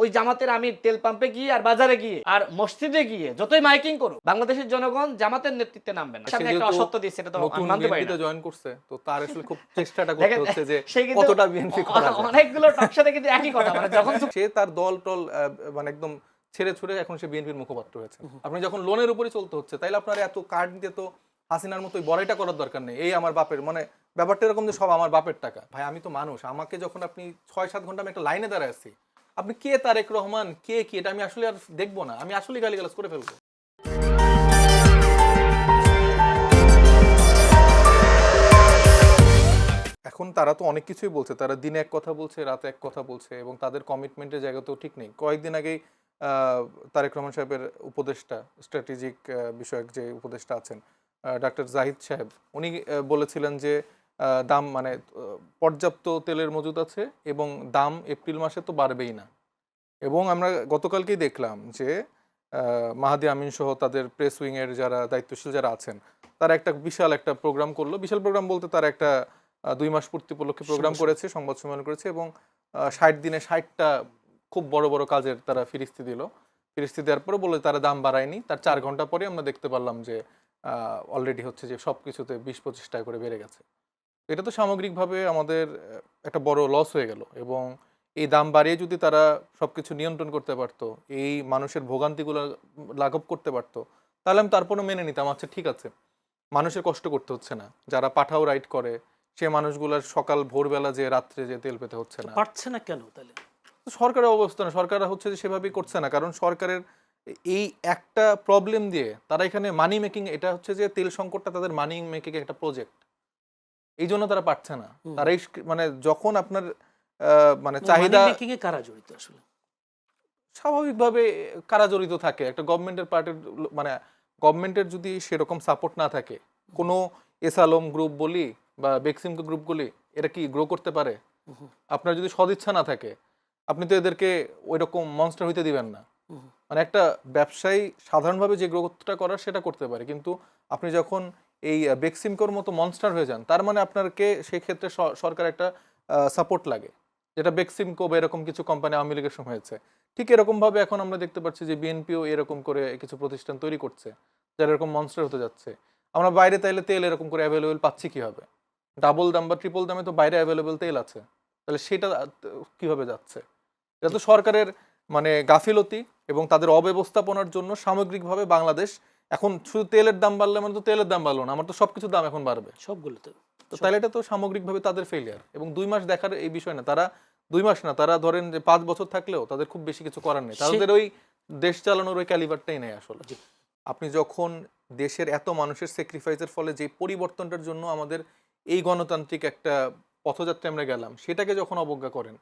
ওই জামাতের আমির তেল পাম্পে গিয়ে আর বাজারে গিয়ে আর মসজিদে গিয়ে যতই মাইকিং করুক, বাংলাদেশের জনগণ জামাতের নেতৃত্বে নামবে না। সামনে একটা অসত্য দিচ্ছে, এটা তো আমি মানতে পারি না। জয়েন করছে তো তার আসলে খুব চেষ্টাটা করতে হচ্ছে যে কতটা বিএনপি করা যায়। অনেকগুলো টকশোতে কিন্তু একই কথা, মানে যখন সে তার দল টল মানে একদম ছেড়ে ছুড়ে এখন সে বিএনপির মুখপাত্র হয়েছে। আপনি যখন লোনের উপরে চলতে হচ্ছে, তাইলে আপনার এত কার্ড দিয়ে তো হাসিনার মতোই বড়াইটা করার দরকার নেই। এই আমার বাপের, মানে ব্যাপারটা এরকম যে সব আমার বাপের টাকা। ভাই আমি তো মানুষ, আমাকে যখন আপনি 6-7 ঘন্টা আমি একটা লাইনে দাঁড়ায় আছি, আপনি কে তারেক রহমান কে কি এটা আমি আসলে আর দেখবো না, আমি আসলে গালিগালাজ করে ফেলবো। এখন তারা তো অনেক কিছুই বলছে, তারা দিনে এক কথা বলছে, রাতে এক কথা বলছে, এবং তাদের কমিটমেন্টের জায়গাতেও ঠিক নেই। কয়েকদিন আগেই তারেক রহমান সাহেবের উপদেষ্টা, স্ট্র্যাটেজিক বিষয়ক যে উপদেষ্টা আছেন ডাক্তার জাহিদ সাহেব, উনি বলেছিলেন যে দাম মানে পর্যাপ্ত তেলের মজুদ আছে এবং দাম এপ্রিল মাসে তো বাড়বেই না। এবং আমরা গতকালকেই দেখলাম যে মাহাদি আমিন সহ তাদের প্রেস উইংয়ের যারা দায়িত্বশীল যারা আছেন, তারা একটা বিশাল একটা প্রোগ্রাম করলো। বিশাল প্রোগ্রাম বলতে তারা একটা 2 মাস পূর্তি উপলক্ষে প্রোগ্রাম করেছে, সংবাদ সম্মেলন করেছে, এবং 60 দিনে 60টা খুব বড় বড় কাজের তারা ফিরিস্তি দিল। ফিরিস্তি দেওয়ার পরে বলে তারা দাম বাড়ায়নি। তার 4 ঘন্টা পরে আমরা দেখতে পারলাম যে অলরেডি হচ্ছে যে সব কিছুতে 20-25 টাকা করে বেড়ে গেছে। এটা তো সামগ্রিকভাবে আমাদের একটা বড় লস হয়ে গেল। এবং এই দাম বাড়িয়ে যদি তারা সবকিছু নিয়ন্ত্রণ করতে পারতো, এই মানুষের ভোগান্তিগুলো লাঘব করতে পারতো, তাহলে আমি তারপরও মেনে নিতাম, আচ্ছা ঠিক আছে, মানুষের কষ্ট করতে হচ্ছে না। যারা পাঠাও রাইড করে সে মানুষগুলোর সকাল ভোরবেলা যে রাত্রে যে তেল পেতে হচ্ছে না। পারছে না কেন তাহলে? সরকারের অবস্থা না, সরকার হচ্ছে যে সেভাবেই করছে না, কারণ সরকারের এই একটা প্রবলেম দিয়ে তারা এখানে মানি মেকিং, এটা হচ্ছে যে তেল সংকটটা তাদের মানি মেকিং একটা প্রজেক্ট, এই জন্য তারা পারছে না। তারা মানে যখন আপনার মানে চাহিদা কারা জড়িত আসলে স্বাভাবিকভাবে কারা জড়িত থাকে, একটা গভর্নমেন্টের পার্টির, মানে গভর্নমেন্টের যদি সেরকম সাপোর্ট না থাকে, কোনো এসালম গ্রুপ বলি বা বেক্সিমকো গ্রুপগুলি এরা কি গ্রো করতে পারে? আপনার যদি সদিচ্ছা না থাকে, আপনি তো এদেরকে ওই রকম মনস্টার হইতে দিবেন না। মানে একটা ব্যবসায়ী সাধারণভাবে যে গ্রোথটা করার সেটা করতে পারে, কিন্তু আপনি যখন এই বেক্সিমকোর মতো মনস্টার হয়ে যান, তার মানে আপনাকে সেই ক্ষেত্রে সরকার একটা সাপোর্ট লাগে, যেটা বেক্সিমকো বা এরকম কিছু কোম্পানি আওয়ামী লীগের সময় হয়েছে। ঠিক এরকমভাবে এখন আমরা দেখতে পাচ্ছি যে বিএনপিও এরকম করে কিছু প্রতিষ্ঠান তৈরি করছে যারা এরকম মনস্টার হতে যাচ্ছে। আমরা বাইরে তাইলে তেল এরকম করে অ্যাভেলেবেল পাচ্ছি কীভাবে? ডাবল দাম বা ট্রিপল দামে তো বাইরে অ্যাভেলেবেল তেল আছে, তাহলে সেটা কিভাবে যাচ্ছে? এটা তো সরকারের মানে গাফিলতি এবং তাদের অব্যবস্থাপনার জন্য সামগ্রিকভাবে বাংলাদেশ এখন শুধু তেলের দাম বাড়লে মানে তো তেলের দাম বাড়লো না, আমার তো সবকিছুর দাম এখন বাড়বে সবগুলোতে। তো তাহলে এটা তো সামগ্রিকভাবে তাদের ফেলিয়ার। এবং 2 মাস দেখার এই বিষয় না, তারা 2 মাস না, তারা ধরেন যে 5 বছর থাকলেও তাদের খুব বেশি কিছু করার নেই, তাদের ওই দেশ চালানোর ওই ক্যালিবারটাই নেই আসলে। আপনি যখন দেশের এত মানুষের স্যাক্রিফাইসের ফলে যে পরিবর্তনটার জন্য আমাদের এই গণতান্ত্রিক একটা পথযাত্রা আমরা গেলাম, সেটাকে যখন অবজ্ঞা করেন,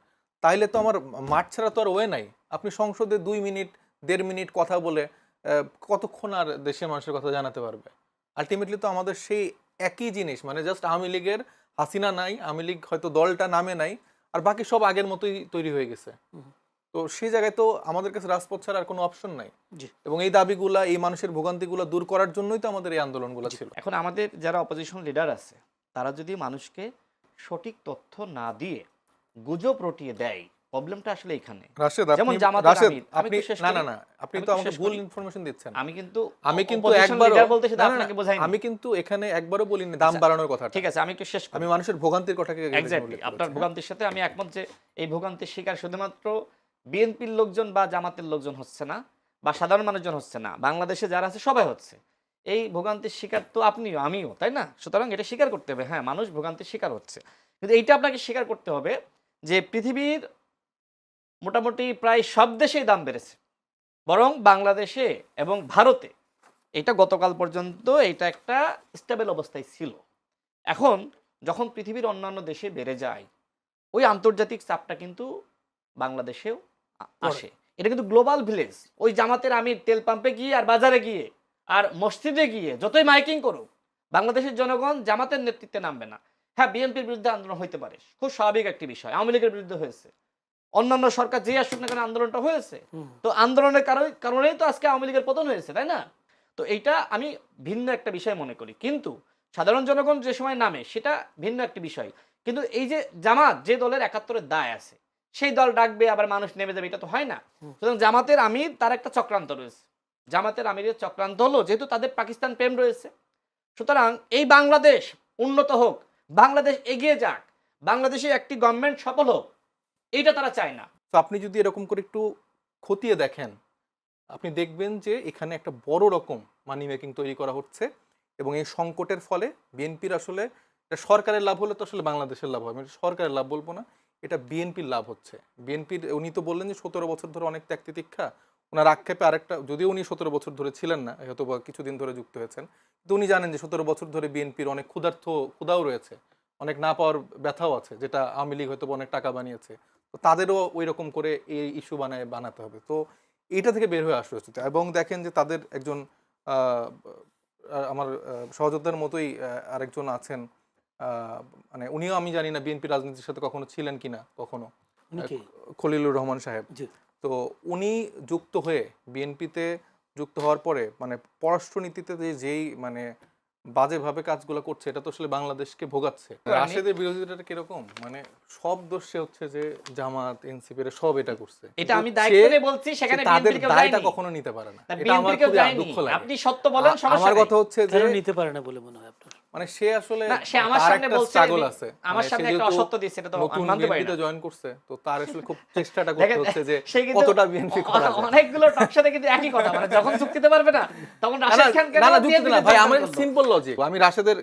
তাইলে তো আমার মাঠ ছাড়া তো আর ওয়ে নাই। আপনি সংসদে 2 মিনিট 1.5 মিনিট কথা বলে কতক্ষণ আর দেশের মানুষের কথা জানাতে পারবে? আলটিমেটলি তো আমাদের সেই একই জিনিস, মানে জাস্ট আওয়ামী লীগের হাসিনা নাই, আওয়ামী লীগ হয়তো দলটা নামে নাই, আর বাকি সব আগের মতোই তৈরি হয়ে গেছে। তো সেই জায়গায় তো আমাদের কাছে রাজপথ ছাড়া আর কোনো অপশন নাই। এবং এই দাবিগুলা, এই মানুষের ভোগান্তিগুলো দূর করার জন্যই তো আমাদের এই আন্দোলনগুলো ছিল। এখন আমাদের যারা অপোজিশন লিডার আছে, তারা যদি মানুষকে সঠিক তথ্য না দিয়ে গুজব রটিয়ে দেয়, প্রবলেমটা আসলে এখানে। যেমন জামাতের আমির, আপনি না আপনি তো আমাকে ভুল ইনফরমেশন দিচ্ছেন। আমি কিন্তু আমি কিন্তু এখানে একবারও বলিনি দাম বাড়ানোর কথা। ঠিক আছে, আমি একটু শেষ করি। আমি মানুষের ভোগান্তির কথাকে এক্স্যাক্টলি আপনার ভোগান্তির সাথে আমি একমত যে এই ভোগান্তির শিকার শুধুমাত্র বিএনপির লোকজন বা জামাতের লোকজন হচ্ছে না, বা সাধারণ মানুষজন হচ্ছে না, বাংলাদেশে যারা আছে সবাই হচ্ছে। এই ভোগান্তির শিকার তো আপনিও আমিও, তাই না? সুতরাং এটা স্বীকার করতে হবে, হ্যাঁ মানুষ ভোগান্তির শিকার হচ্ছে, কিন্তু এইটা আপনাকে স্বীকার করতে হবে যে পৃথিবীর মোটামুটি প্রায় সব দেশেই দাম বেড়েছে, বরং বাংলাদেশে এবং ভারতে এটা গতকাল পর্যন্ত এটা একটা স্টেবল অবস্থায় ছিল। এখন যখন পৃথিবীর অন্যান্য দেশে বেড়ে যায়, ওই আন্তর্জাতিক চাপটা কিন্তু বাংলাদেশেও আসে। এটা কিন্তু গ্লোবাল ভিলেজ। ওই জামাতের আমির তেল পাম্পে গিয়ে আর বাজারে গিয়ে আর মসজিদে গিয়ে যতই মাইকিং করুক, বাংলাদেশের জনগণ জামাতের নেতৃত্বে নামবে না। হ্যাঁ, বিএনপির বিরুদ্ধে আন্দোলন হইতে পারে, খুব স্বাভাবিক একটি বিষয়। আওয়ামী লীগের বিরুদ্ধে হয়েছে, অন্যান্য সরকার যে আসুক না কেন আন্দোলনটা হয়েছে, তো আন্দোলনের কারণেই তো আজকে আওয়ামী লীগের পতন হয়েছে, তাই না? তো এইটা আমি ভিন্ন একটা বিষয় মনে করি, কিন্তু সাধারণ জনগণ যে সময় নামে সেটা ভিন্ন একটি বিষয়। কিন্তু এই যে জামাত যে দলের ৭১-এর দায় আছে, সেই দল ডাকবে আবার মানুষ নেমে যাবে, এটা তো হয় না। সুতরাং জামাতের আমির তার একটা চক্রান্ত রয়েছে, জামাতের আমিরের চক্রান্ত হলো যেহেতু তাদের পাকিস্তান প্রেম রয়েছে, সুতরাং এই বাংলাদেশ উন্নত হোক, বাংলাদেশ এগিয়ে যাক, বাংলাদেশে একটি গভর্নমেন্ট সফল হোক, এইটা তারা চায় না। তো আপনি যদি এরকম করে একটু খতিয়ে দেখেন, আপনি দেখবেন যে এখানে একটা বড় রকম মানি মেকিং তৈরি করা হচ্ছে, এবং এই সংকটের ফলে বিএনপির আসলে এটা সরকারের লাভ হলে তো আসলে বাংলাদেশের লাভ হবে, আমি সরকারের লাভ বলবো না, এটা বিএনপির লাভ হচ্ছে। বিএনপির উনি তো বললেন যে 17 বছর ধরে অনেক ত্যাগ তিতিক্ষা, ওনার আক্ষেপে আরেকটা, যদিও উনি 17 বছর ধরে ছিলেন না, হয়তো বা কিছুদিন ধরে যুক্ত হয়েছেন, কিন্তু উনি জানেন যে 17 বছর ধরে বিএনপির অনেক ক্ষুধাও রয়েছে, অনেক না পাওয়ার ব্যথাও আছে, যেটা আওয়ামী লীগ হয়তো অনেক টাকা বানিয়েছে, তো তাদেরও ওই রকম করে এই ইস্যু বানাতে হবে। তো এইটা থেকে বের হয়ে আসতে হচ্ছে। এবং দেখেন যে তাদের একজন আমার সহযোদ্ধার মতোই আরেকজন আছেন, মানে উনিও, আমি জানি না বিএনপি রাজনীতির সাথে কখনো ছিলেন কিনা, কখনো, উনি কে? খলিলুর রহমান সাহেব। জি। তো উনি যুক্ত হয়ে বিএনপিতে যুক্ত হওয়ার পরে মানে পররাষ্ট্রনীতিতে যেই মানে বাজেভাবে কাজগুলো করছে, এটা তো আসলে বাংলাদেশকে ভোগাচ্ছে। রাশেদের বিরোধিতাটা কিরকম, মানে সব দোষ সে হচ্ছে যে জামাত এনসিপি এর সব এটা করছে, এটা আমি দায়িত্ব নিয়ে বলছি, সেখানে তাদের বিএনপি কেউ দায়টা যায়নি, কখনো নিতে পারে না, এটা বিএনপি আমার কেউ খুবই যায়নি। দুঃখ লাগে। আপনি সত্য বলেন, সমস্যা আমার নেই। কথা হচ্ছে যে কেন নিতে পারে না বলে মনে হয় আপনার? মানে সে আসলে না, সে আমার তার সামনে একটা বলছে, struggle আছে, আমার মানে সামনে সে একটা যেহেতু অসত্য দিচ্ছে, এটা তো আমি নতুন মানতে পারি বিএনপিতে না। জয়েন করছে, তো তার আসলে খুব চেষ্টাটা করতে দেখেন, হচ্ছে যে সে কিন্তু কতটা বিএনপি করা যায়। অনেকগুলো টকশোতে কিন্তু একই কথা, মানে যখন যুক্তিতে পারবে না তখন না, রাশেদ খান কেন না, না, যুক্তি বিএনপি না তে ভাই, জয়েন আমার করলো? Simple logic. আমি রাশেদের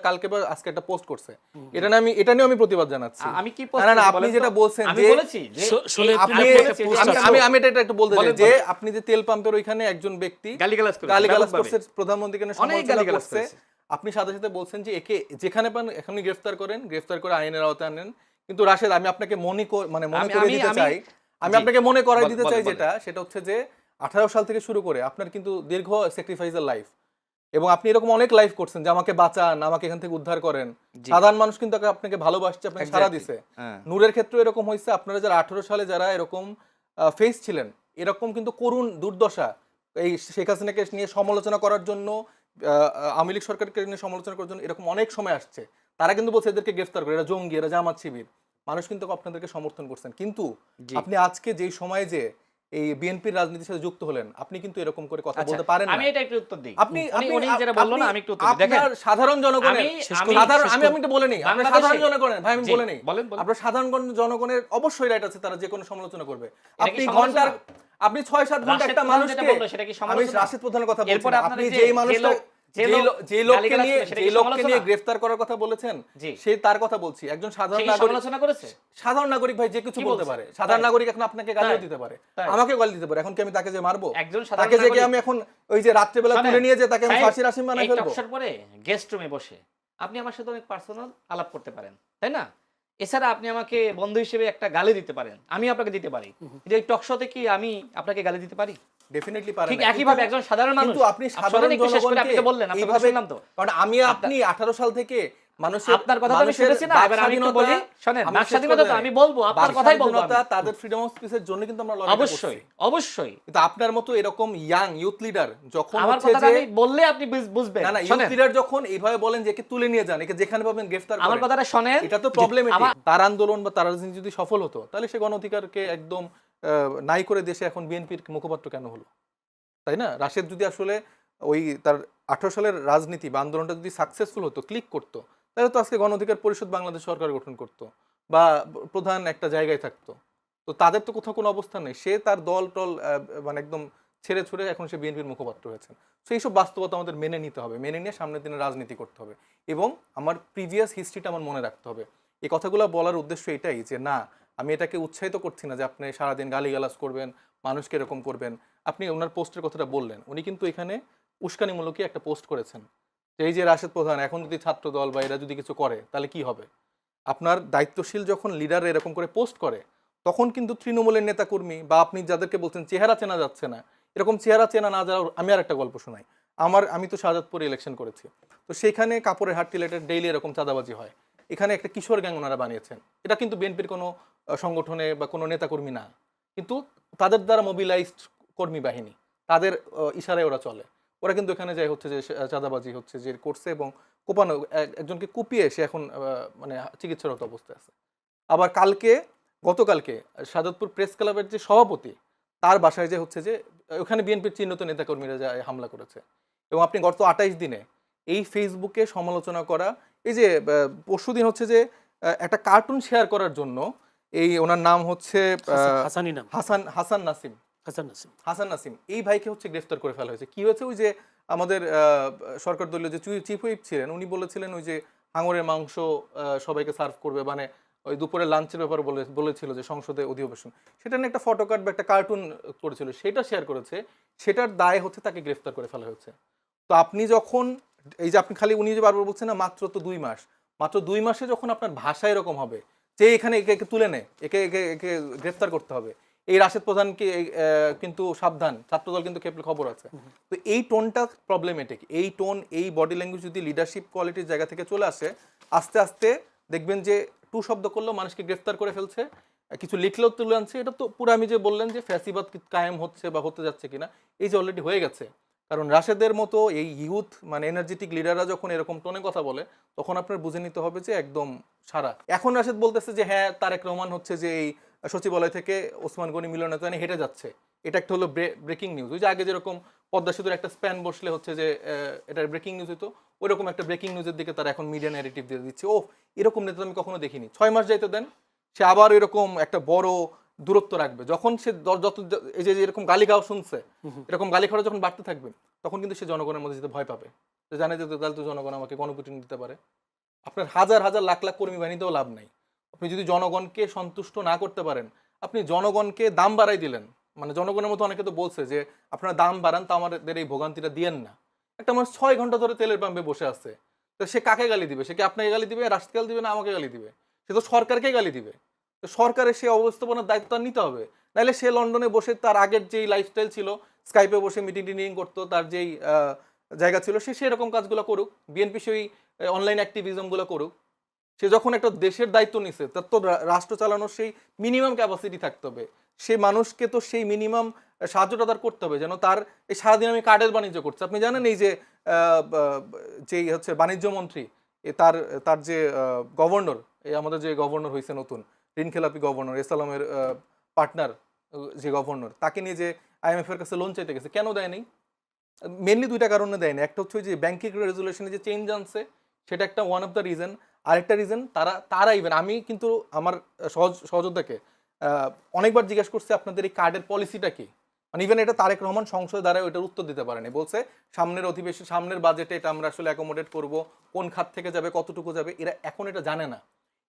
কালকে বা আজকে একটা পোস্ট করছে, এটা নিয়ে আমি প্রতিবাদ জানাচ্ছি। আমি কি না, পোস্ট না, না, করেছি আপনি বলেন তো? যেটা বলছেন আমি যে বলেছি যে শুনে আপনি একটা post আছে। আমি এটা একটু বলতে চাই বলেন, যে বলেন। আপনি যে তেল পাম্পের ওইখানে একজন ব্যক্তি গালিগালাজ করেছে, গালিগালাজ ব্যাপকভাবে। করছে, প্রধানমন্ত্রীকে নিয়ে অনেক সমালোচনা গালিগালাজ করছে, করেছে। আপনি সাথে সাথে বলছেন যে একে যেখানে পান এখনই গ্রেফতার করেন, গ্রেফতার করে আইনের আওতায় আনেন। কিন্তু রাশেদ, আমি আপনাকে মনে করে দিতে চাই, আমি জি, আপনাকে মনে করাই দিতে বলেন, চাই, বলেন। সেটা হচ্ছে যে 18 সাল থেকে শুরু করে আপনার কিন্তু দীর্ঘ স্যাক্রিফাইসের লাইফ, এবং আপনি এরকম অনেক লাইফ করছেন যে আমাকে বাঁচান, আমাকে এখান থেকে উদ্ধার করেন। জি। সাধারণ মানুষ কিন্তু আপনাকে ভালোবাসছে, আপনাকে সাড়া Exactly, দিছে। হ্যাঁ। নূরের ক্ষেত্রে এরকম হয়েছে, আপনারা যারা 18 সালে যারা এরকম ফেস ছিলেন, এরকম কিন্তু করুণ দুর্দশা, এই শেখ হাসিনাকে নিয়ে সমালোচনা করার জন্য, আওয়ামী লীগ সরকারকে নিয়ে সমালোচনা করার জন্য এরকম অনেক সময় আসছে, তারা কিন্তু বলছে এদেরকে গ্রেফতার করে, এরা জঙ্গি, এরা জামাত শিবির। মানুষ কিন্তু আপনাদেরকে সমর্থন করছেন, কিন্তু জি। আপনি আজকে যেই সময়ে যে এই বিএনপির রাজনীতির সাথে যুক্ত হলেন, আপনি কিন্তু এরকম করে কথা আচ্ছা, বলতে পারেন না। আমি এটা একটু উত্তর দিই। আপনি উনি যেটা বললো না, আমি একটু উত্তর দিই। দেখেন, আপনার সাধারণ জনগণের আমি একটু বলে নিই, আপনার বাংলাদেশে- সাধারণ জনগণের, ভাই আমি জি, বলে নিই, বলেন, বলেন। আপনার সাধারণ জনগণের অবশ্যই রাইট আছে, তারা যে কোনো সমালোচনা করবে। এটা কি আপনি সমালোচনা? আপনি 6-7 ঘন্টা রাশেদ একটা প্রধান যেটা মানুষকে, বললো, সেটা কি আমি সমালোচনা? রাশেদ প্রধানের কথা বলছি এরপর না, আপনারা আপনি যে- যেই যে মানুষটা লোক- যে লোক যে লোককে গালিগালাজ নিয়ে করে, সেটা কি সমালোচনা? গ্রেফতার করার কথা বলেছেন, জি। সেই তার কথা বলছি। একজন সে সাধারণ কি নাগরিক, সমালোচনা করেছে? সাধারণ নাগরিক ভাই যে কিছু কি বলতে বলছে? পারে, সাধারণ তাই? নাগরিক এখন আপনাকে গালিও তাই? দিতে পারে, তাই? আমাকে গালি দিতে পারে। এখন কি আমি তাকে যে মারবো? একজন সাধারণ তাকে যে কি নাগরিক- আমি এখন ওই যে রাত্রেবেলা তুলে নিয়ে যে তাকে আমি সাহেব, ফাঁসির আসামি বানাই এই ফেলবো? টকশোর পরে গেস্ট রুমে বসে আপনি আমার সাথে অনেক পার্সোনাল আলাপ করতে পারেন, তাই না? এছাড়া আপনি আমাকে বন্ধু হিসেবে একটা গালি দিতে পারেন, আমি আপনাকে দিতে পারি, কিন্তু এই টকশোতে কি আমি আপনাকে গালি দিতে পারি? ডেফিনেটলি পারে ঠিক না। একইভাবে কিন্তু- একজন সাধারণ মানুষ, কিন্তু আপনি শোনেন সাধারণ একটু শেষ করে, আপনি জনগণকে তো বললেন, আপনাকে এইভাবে, শুনলাম তো। কারণ আপনি 18 সাল থেকে মানুষের, আপনার কথা তো আমি শুনেছি না, এবার আমি একটু বলি, শোনেন, বাক স্বাধীনতা তো আমি বলবো, আপনার কথাই বলবো আমি। তাদের ফ্রিডম অফ স্পিচের জন্য কিন্তু আমরা লড়াই করছি। অবশ্যই, অবশ্যই। কিন্তু আপনার মতো এরকম ইয়াং ইউথ লিডার যখন আমার হচ্ছে কথাটা যে, আমি বললে আপনি বুঝবেন। না, ইউথ শোনেন, লিডার যখন এইভাবে বলেন যে একে তুলে নিয়ে যান, একে যেখানে পাবেন গ্রেফতার আমার করেন, কথাটা শোনেন। এটা তো প্রবলেম। আমার- তার আন্দোলন বা তার রাজনীতি যদি সফল হতো, তাহলে সে গণ অধিকারকে একদম নাই করে দেশে এখন বিএনপির মুখপাত্র কেন হলো, তাই না? রাশেদ যদি আসলে ওই তার 18 সালের রাজনীতি বা আন্দোলনটা যদি সাকসেসফুল হতো, ক্লিক করতো, তাহলে তো আজকে গণ অধিকার পরিষদ বাংলাদেশ সরকার গঠন করতো বা প্রধান একটা জায়গায় থাকতো। তো তাদের তো কোথাও কোনো অবস্থান নেই, সে তার দল টল মানে একদম ছেড়ে ছুড়ে এখন সে বিএনপির মুখপাত্র হয়েছেন। তো এইসব বাস্তবতা আমাদের মেনে নিতে হবে, মেনে নিয়ে সামনের দিনে রাজনীতি করতে হবে, এবং আমার প্রিভিয়াস হিস্ট্রিটা আমার মনে রাখতে হবে। এই কথাগুলো বলার উদ্দেশ্য এটাই যে না, আমি এটাকে উৎসাহিত করছি না যে আপনি সারাদিন গালিগালাজ করবেন, মানুষকে এরকম করবেন। আপনি ওনার পোস্টের কথাটা বললেন, উনি কিন্তু এখানে উস্কানিমূলকই একটা পোস্ট করেছেন যে এই যে রাশেদ প্রধান এখন যদি ছাত্র দল বা এরা যদি কিছু করে তাহলে কি হবে। আপনার দায়িত্বশীল যখন লিডার এরকম করে পোস্ট করে, তখন কিন্তু তৃণমূলের নেতাকর্মী বা আপনি যাদেরকে বলছেন চেহারা চেনা যাচ্ছে না, এরকম চেহারা চেনা না যাওয়ার, আমি আর একটা গল্প শোনাই। আমি তো শাহজাদপুরে ইলেকশন করেছি, তো সেখানে কাপড়ের হাট রিলেটেড ডেইলি এরকম চাঁদাবাজি হয়। এখানে একটা কিশোর গ্যাং ওনারা বানিয়েছেন, এটা কিন্তু বিএনপির কোনো সংগঠনে বা কোনো নেতাকর্মী না, কিন্তু তাদের দ্বারা মোবিলাইজড কর্মী বাহিনী, তাদের ইশারায় ওরা চলে। ওরা কিন্তু এখানে যাই হচ্ছে যে চাঁদাবাজি হচ্ছে যে করছে, এবং কোপানো একজনকে কুপিয়ে সে এখন মানে চিকিৎসারত অবস্থায় আছে। আবার কালকে গতকালকে সাদতপুর প্রেস ক্লাবের যে সভাপতি তার বাসায় যে হচ্ছে যে ওখানে বিএনপির চিহ্নিত নেতাকর্মীরা যায় হামলা করেছে, এবং আপনি গত 28 দিনে এই ফেসবুকে সমালোচনা করা, এই যে পরশুদিন হচ্ছে যে একটা কার্টুন শেয়ার করার জন্য এই ওনার নাম হচ্ছে হাসানি নাম হাসান নাসিম, হাসান নাসিম। হাসান নাসিম, এই ভাইকে হচ্ছে গ্রেফতার করে ফেলা হয়েছে। কি হয়েছে, ওই যে আমাদের সরকার দলীয় যে চিফ হুইপ ছিলেন উনি বলেছিলেন ওই যে হাঙরের মাংস সবাইকে সার্ভ করবে, মানে ওই দুপুরে লাঞ্চের ব্যাপারে বলেছিল যে সংসদে অধিবেশন, সেটা নিয়ে একটা ফটো কার্ড বা একটা কার্টুন করেছিল, সেটা শেয়ার করেছে, সেটার দায় হচ্ছে তাকে গ্রেফতার করে ফেলা হয়েছে। তো আপনি যখন এই যে আপনি খালি উনি যে বারবার বলছেন না মাত্র তো 2 মাস, মাত্র 2 মাসে যখন আপনার ভাষা এরকম হবে যে এখানে একে একে তুলে নেয়, একে একে একে গ্রেফতার করতে হবে, এই রাশেদ প্রধানকে কিন্তু সাবধান, ছাত্রদল কিন্তু খেপলে খবর আছে। তো এই টোনটা প্রবলেমেটিক, এই টোন এই বডি ল্যাঙ্গুয়েজ যদি লিডারশিপ কোয়ালিটির জায়গা থেকে চলে আসে, আস্তে আস্তে দেখবেন যে টু শব্দ করলেও মানুষকে গ্রেফতার করে ফেলছে, কিছু লিখলেও তুলে আনছে। এটা তো পুরো আমি যে বললেন যে ফ্যাসিবাদ কায়েম হচ্ছে বা হতে যাচ্ছে কিনা, এই যে অলরেডি হয়ে গেছে। কারণ রাশেদের মতো এই ইউথ মানে এনার্জেটিক লিডাররা যখন এরকম টোনে কথা বলে তখন আপনার বুঝে নিতে হবে যে একদম সারা। এখন রাশেদ বলতেছে যে হ্যাঁ তারেক রহমান হচ্ছে যে এই সচিবালয় থেকে ওসমান গনি মিলনায়তনে হেঁটে যাচ্ছে, এটা একটা হলো ব্রেকিং নিউজ। ওই যে আগে যেরকম পদ্মা সেতুর একটা স্প্যান বসলে হচ্ছে যে এটা ব্রেকিং নিউজ হতো, ওইরকম একটা ব্রেকিং নিউজের দিকে তারা এখন মিডিয়া ন্যারেটিভ দিয়ে দিচ্ছে। ও এরকম নেতা আমি কখনো দেখিনি, 6 মাস যাইতে দেন, সে আবার এরকম একটা বড় দূরত্ব রাখবে। যখন সে যত এই যে এরকম গালি গাও শুনছে, এরকম গালি খাওয়া যখন বাড়তে থাকবে তখন কিন্তু সে জনগণের মধ্যে যেতে ভয় পাবে, যে জানে যে তাহলে তো জনগণ আমাকে গণপিটুনি দিতে পারে। আপনার হাজার হাজার লাখ লাখ কর্মী বাহিনীতেও লাভ নাই, আপনি যদি জনগণকে সন্তুষ্ট না করতে পারেন, আপনি জনগণকে দাম বাড়াই দিলেন। মানে জনগণের মতো অনেকে তো বলছে যে আপনারা দাম বাড়ান তা আমাদের এই ভোগান্তিটা দিয়েন না। একটা মানুষ 6 ঘন্টা ধরে তেলের পাম্পে বসে আছে, তো সে কাকে গালি দিবে? সে কি আপনাকে গালি দিবে, রাষ্ট্রকে গালি দিবে, না আমাকে গালি দিবে? সে তো সরকারকে গালি দিবে। তো সরকারের সেই অবস্থাপনার দায়িত্ব নিতে হবে, নাহলে সে লন্ডনে বসে তার আগের যেই লাইফস্টাইল ছিল, স্কাইপে বসে মিটিং টিটিং করতো, তার যেই জায়গা ছিল, সে সেরকম কাজগুলো করুক, বিএনপি সেই অনলাইন অ্যাক্টিভিজমগুলো করুক। সে যখন একটা দেশের দায়িত্ব নিছে তার তো রাষ্ট্র চালানোর সেই মিনিমাম ক্যাপাসিটি থাকতে হবে, সে মানুষকে তো সেই মিনিমাম সাহায্যটা তার করতে হবে, যেন তার এই সারাদিন আমি কার্ডের বাণিজ্য করছি। আপনি জানেন এই যে যেই হচ্ছে বাণিজ্য মন্ত্রী, তার তার যে গভর্নর, এই আমাদের যে গভর্নর হয়েছে নতুন ঋণখেলাপি গভর্নর এসালামের পার্টনার যে গভর্নর, তাকে নিয়ে যে IMF এর কাছে লোন চাইতে গেছে, কেন দেয় নাই? মেনলি 2টা কারণে দেয় না। একটা হচ্ছে যে ব্যাংকিং রেজুলেশনে যে চেঞ্জ আনছে, সেটা একটা ওয়ান অফ দ্য রিজন। আরেকটা রিজন তারা ইভেন আমি কিন্তু আমার সহযোদ্ধাকে অনেকবার জিজ্ঞেস করছি আপনাদের এই কার্ডের পলিসিটা কি, মানে ইভেন এটা তারেক রহমান সংসদে দ্বারা ওইটার উত্তর দিতে পারেনি। বলছে সামনের অধিবেশন সামনের বাজেটে এটা আমরা আসলে অ্যাকোমোডেট করব, কোন খাত থেকে যাবে কতটুকু যাবে এরা এখন এটা জানে না।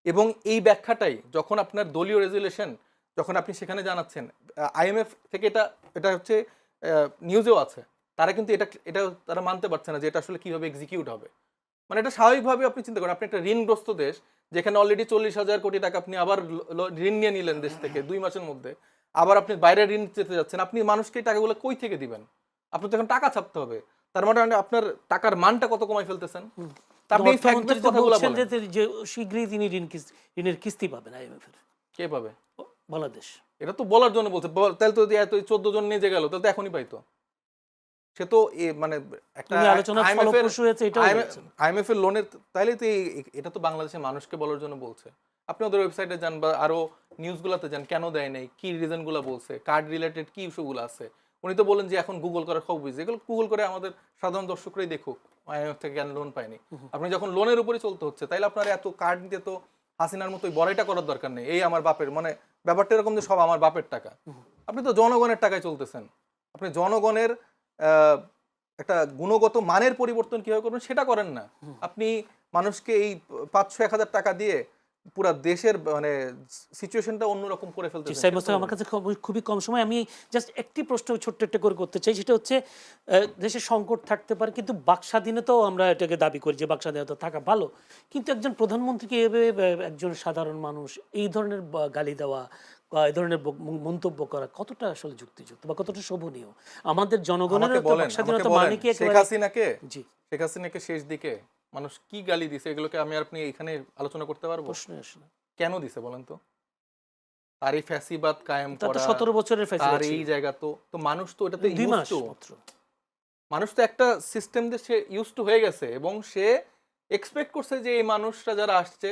এবং এই ব্যাখ্যাটাই যখন আপনার দলীয় রেজুলেশন যখন আপনি সেখানে জানাচ্ছেন, IMF থেকে এটা এটা হচ্ছে নিউজেও আছে, তারা কিন্তু এটা এটা তারা মানতে পারছে না যে এটা আসলে কিভাবে এক্সিকিউট হবে। মানে এটা স্বাভাবিকভাবে আপনি চিন্তা করেন, আপনি একটা ঋণগ্রস্ত দেশ যেখানে অলরেডি 40,000 কোটি টাকা আপনি আবার ঋণ নিয়ে নিলেন দেশ থেকে 2 মাসের মধ্যে, আবার আপনি বাইরে ঋণ যেতে যাচ্ছেন, আপনি মানুষকে এই টাকাগুলো কই থেকে দিবেন? আপনার তো এখন টাকা ছাপতে হবে, তার মানে আপনার টাকার মানটা কত কমাই ফেলতেছেন। তা আপনি এই অর্থমন্ত্রী তো কথাগুলো বলছেন বলেন, যে শীঘ্রই তিনি ঋণের কিস্তি পাবেন IMF এর। কে পাবে? বাংলাদেশ। এটা তো বলার জন্য বলছে, তাহলে তো এত 14 জন নিয়ে যে গেল তাহলে তো এখনই পাইতো। সে তো মানে একটা আলোচনা ফলপ্রসূ হয়েছে এটাও বলছেন। IMF এর লোনের, তাইলে তো এটা তো বাংলাদেশের মানুষকে বলার জন্য বলছে। আপনি ওদের ওয়েবসাইটে যান বা আরো নিউজগুলোতে যান, কেন দেয় নাই, কি রিজনগুলো বলছে, কার্ড রিলেটেড কি ইস্যুগুলো আছে। উনি তো বলেন যে এখন গুগল করা খুব ইজি, এগুলো গুগল করে আমাদের সাধারণ দর্শকরাই দেখুক IMF থেকে কেন লোন পায়নি। আপনি যখন লোনের উপরে চলতে হচ্ছে তাইলে আপনার এত কার্ড নিতে তো হাসিনার মতোই বড়াইটা করার দরকার নেই, এই আমার বাপের, মানে ব্যাপারটা এরকম যে সব আমার বাপের টাকা। আপনি তো জনগণের টাকায় চলতেছেন, আপনি জনগণের একটা গুণগত মানের পরিবর্তন কিভাবে করবেন সেটা করেন না। আপনি মানুষকে এই 500-1000 টাকা দিয়ে পুরো দেশের মানে সিচুয়েশনটা অন্যরকম করে ফেলতেছেন। আমার কাছে খুবই কম সময়, আমি জাস্ট একটি প্রশ্ন ছোট্ট একটা করে করতে চাই, সেটা হচ্ছে দেশের সংকট থাকতে পারে কিন্তু বাক স্বাধীনতাও আমরা এটাকে দাবি করি যে বাক স্বাধীনতা থাকা ভালো, কিন্তু একজন প্রধানমন্ত্রীকে এভাবে একজন সাধারণ মানুষ এই ধরনের গালি দেওয়া, এই ধরনের মন্তব্য করা কতটা আসলে যুক্তিযুক্ত বা কতটা শোভনীয়? আমাদের জনগণের বাক স্বাধীনতা মানে কি? শেখ হাসিনাকে শেষ দিকে মানুষ কি গালি দিছে এগুলোকে আমি আর আপনি এখানে আলোচনা করতে পারবো? প্রশ্ন আসলে কেন দিছে বলেন তো? তার এই ফ্যাসিবাদ কায়েম করা, 17 বছরের তার এই জায়গা তো মানুষ তো এটাতে 2 মাস মাত্র, মানুষ তো একটা সিস্টেম দিয়ে সে ইউজ টু হয়ে গেছে এবং সে এক্সপেক্ট করছে যে এই মানুষরা যারা আসছে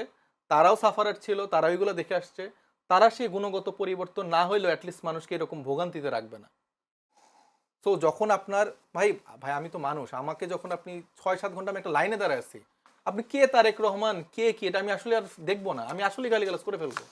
তারাও সাফারার ছিল, তারাও এগুলো দেখে আসছে, তারা সেই গুণগত পরিবর্তন না হইলেও অ্যাটলিস্ট মানুষকে এরকম ভোগান্তিতে রাখবে না। তো যখন আপনার ভাই ভাই আমি তো মানুষ, আমাকে যখন আপনি 6-7 ঘন্টা আমি একটা লাইনে দাঁড়ায় আছি, আপনি কে তারেক রহমান কে কি এটা আমি আসলে আর দেখবো না, আমি আসলে গালিগালাজ করে ফেলবো।